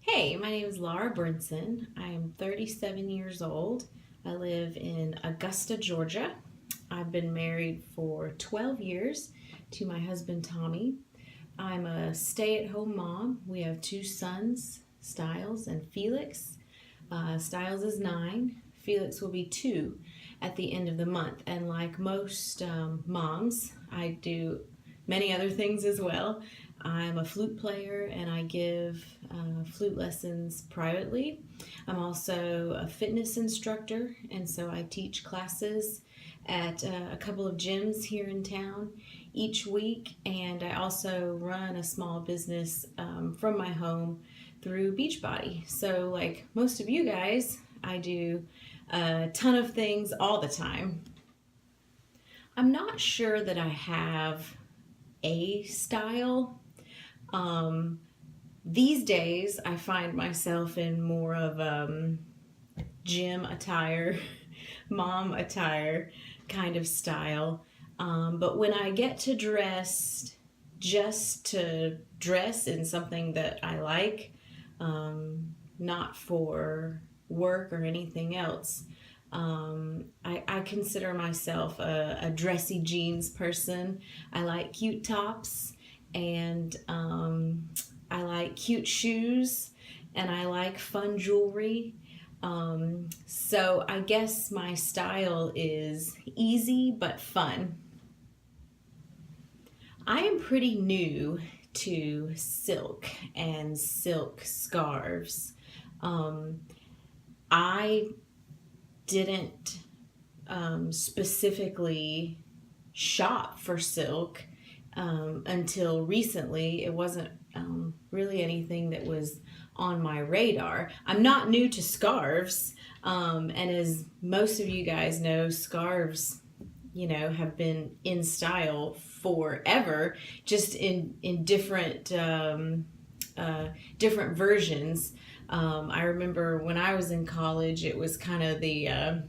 Hey, my name is Lara Brinson. I am 37 years old. I live in Augusta, Georgia. I've been married for 12 years to my husband Tommy. I'm a stay at home mom. We have two sons, Styles and Felix. Styles is 9, Felix will be 2 at the end of the month. And like most moms, I do many other things as well. I'm a flute player and I give flute lessons privately. I'm also a fitness instructor, and so I teach classes at a couple of gyms here in town each week. And I also run a small business from my home through BeachBody. So, like most of you guys, I do a ton of things all the time. I'm not sure that I have a style. These days, I find myself in more of gym attire, mom attire kind of style. But when I get to dress just to dress in something that I like, not for work or anything else, I consider myself a dressy jeans person. I like cute tops, and I like cute shoes, and I like fun jewelry. So I guess my style is easy but fun. I am pretty new to silk and silk scarves. I didn't specifically shop for silk until recently. It wasn't really anything that was on my radar. I'm not new to scarves, and as most of you guys know, scarves, have been in style forever, just in different versions. I remember when I was in college, it was kind of the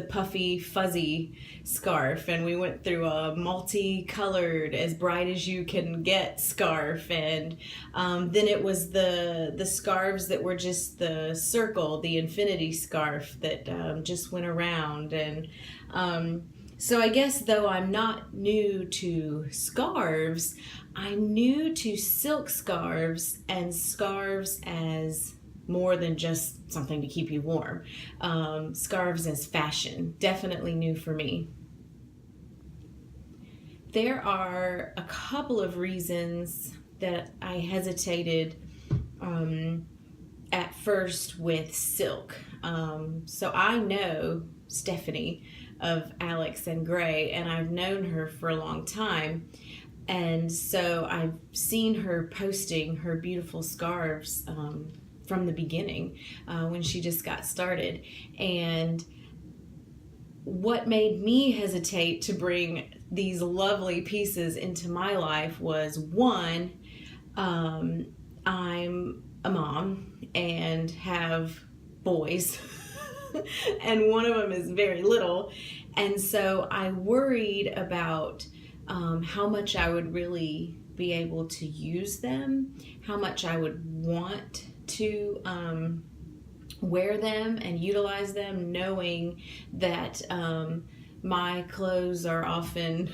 puffy, fuzzy scarf, and we went through a multicolored, as bright as you can get scarf, and then it was the scarves that were just the circle, the infinity scarf that just went around, and so I guess though I'm not new to scarves, I'm new to silk scarves and scarves as more than just something to keep you warm. Scarves as fashion, definitely new for me. There are a couple of reasons that I hesitated at first with silk. So I know Stephanie of Alex+Grey, and I've known her for a long time. And so I've seen her posting her beautiful scarves from the beginning when she just got started. And what made me hesitate to bring these lovely pieces into my life was, one, I'm a mom and have boys. And one of them is very little, and so I worried about how much I would really be able to use them, how much I would want to wear them and utilize them, knowing that my clothes are often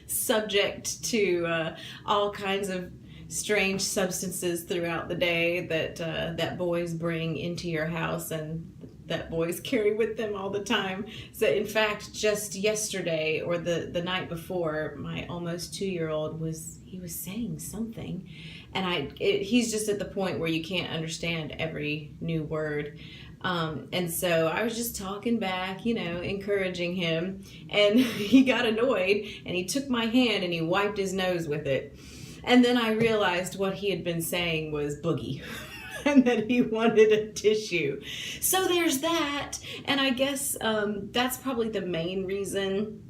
subject to all kinds of strange substances throughout the day that boys bring into your house and that boys carry with them all the time. So in fact, just yesterday or the night before, my almost 2-year-old was saying something, and he's just at the point where you can't understand every new word. And so I was just talking back, encouraging him, and he got annoyed and he took my hand and he wiped his nose with it. And then I realized what he had been saying was boogie. And that he wanted a tissue. So there's that, and I guess that's probably the main reason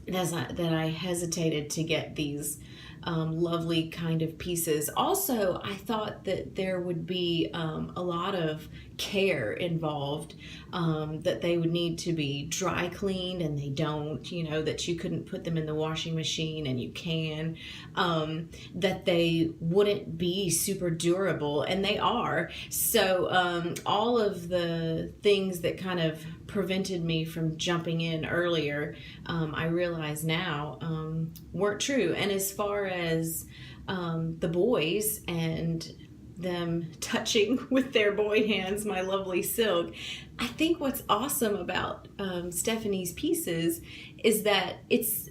that I hesitated to get these lovely kind of pieces. Also, I thought that there would be a lot of care involved, that they would need to be dry cleaned and they don't, you know, that you couldn't put them in the washing machine and you can, that they wouldn't be super durable, and they are. So all of the things that kind of prevented me from jumping in earlier, I realize now weren't true. And as far as the boys and them touching with their boy hands my lovely silk, I think what's awesome about Stephanie's pieces is that it's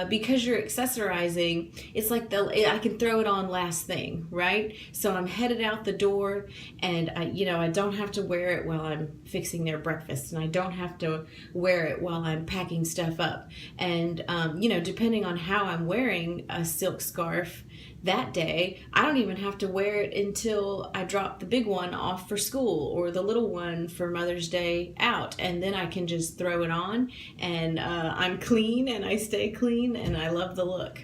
because you're accessorizing, it's like I can throw it on last thing, right? So I'm headed out the door, and I don't have to wear it while I'm fixing their breakfast, and I don't have to wear it while I'm packing stuff up. And depending on how I'm wearing a silk scarf that day, I don't even have to wear it until I drop the big one off for school or the little one for Mother's Day out, and then I can just throw it on, and I'm clean and I stay clean and I love the look.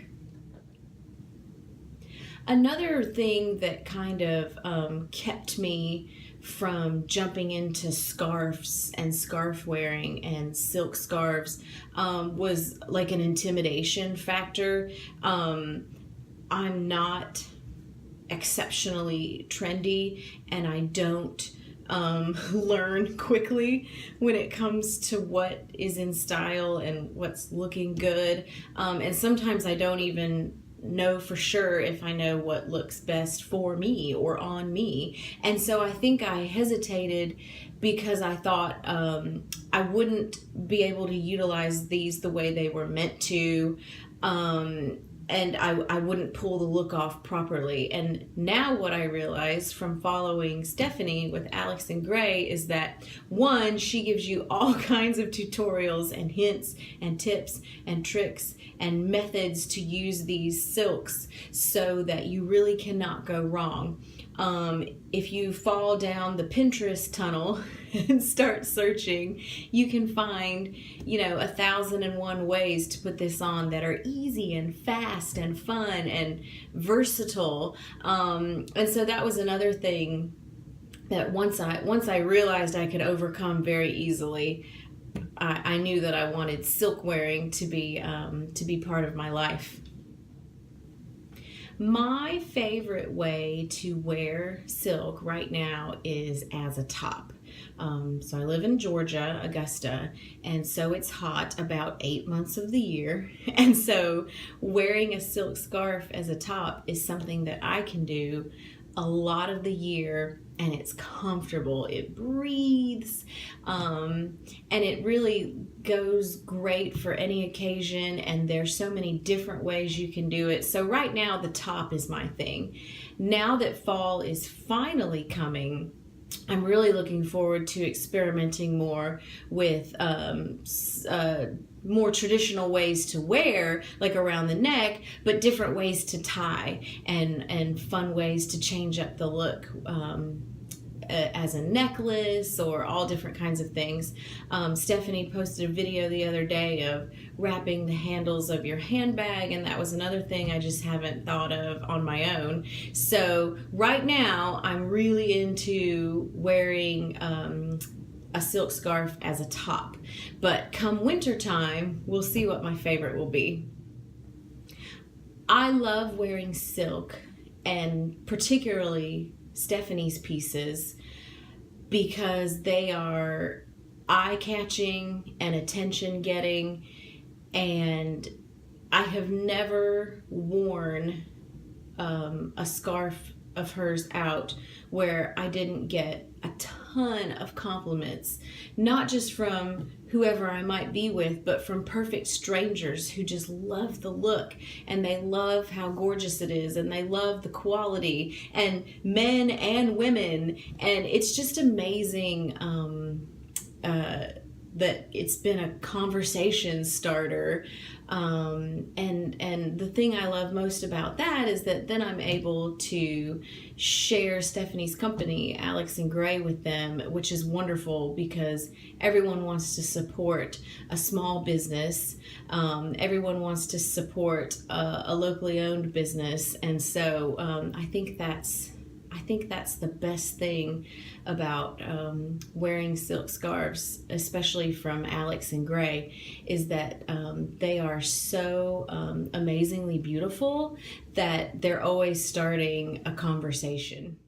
Another thing that kind of kept me from jumping into scarves and scarf wearing and silk scarves was like an intimidation factor. I'm not exceptionally trendy, and I don't learn quickly when it comes to what is in style and what's looking good. And sometimes I don't even know for sure if I know what looks best for me or on me. And so I think I hesitated because I thought I wouldn't be able to utilize these the way they were meant to. And I wouldn't pull the look off properly. And now what I realize from following Stephanie with Alex+Grey is that, one, she gives you all kinds of tutorials and hints and tips and tricks and methods to use these silks so that you really cannot go wrong. If you fall down the Pinterest tunnel and start searching, you can find, 1,001 ways to put this on that are easy and fast and fun and versatile. And so that was another thing that once I realized I could overcome very easily, I knew that I wanted silk wearing to be part of my life. My favorite way to wear silk right now is as a top. So I live in Georgia, Augusta, and so it's hot about 8 months of the year. And so wearing a silk scarf as a top is something that I can do a lot of the year, and it's comfortable. It breathes, and it really goes great for any occasion, and there's so many different ways you can do it. So right now the top is my thing. Now that fall is finally coming, I'm really looking forward to experimenting more with more traditional ways to wear, like around the neck, but different ways to tie and fun ways to change up the look as a necklace or all different kinds of things. Stephanie posted a video the other day of wrapping the handles of your handbag, and that was another thing I just haven't thought of on my own. So right now I'm really into wearing a silk scarf as a top, but come winter time we'll see what my favorite will be. I love wearing silk, and particularly Stephanie's pieces, because they are eye-catching and attention-getting, and I have never worn a scarf of hers out where I didn't get a ton of compliments, not just from whoever I might be with, but from perfect strangers who just love the look, and they love how gorgeous it is, and they love the quality, and men and women, and it's just amazing that it's been a conversation starter. And the thing I love most about that is that then I'm able to share Stephanie's company, Alex+Grey, with them, which is wonderful because everyone wants to support a small business. Everyone wants to support a locally owned business. And so I think that's I think that's the best thing about wearing silk scarves, especially from Alex+Grey, is that they are so amazingly beautiful that they're always starting a conversation.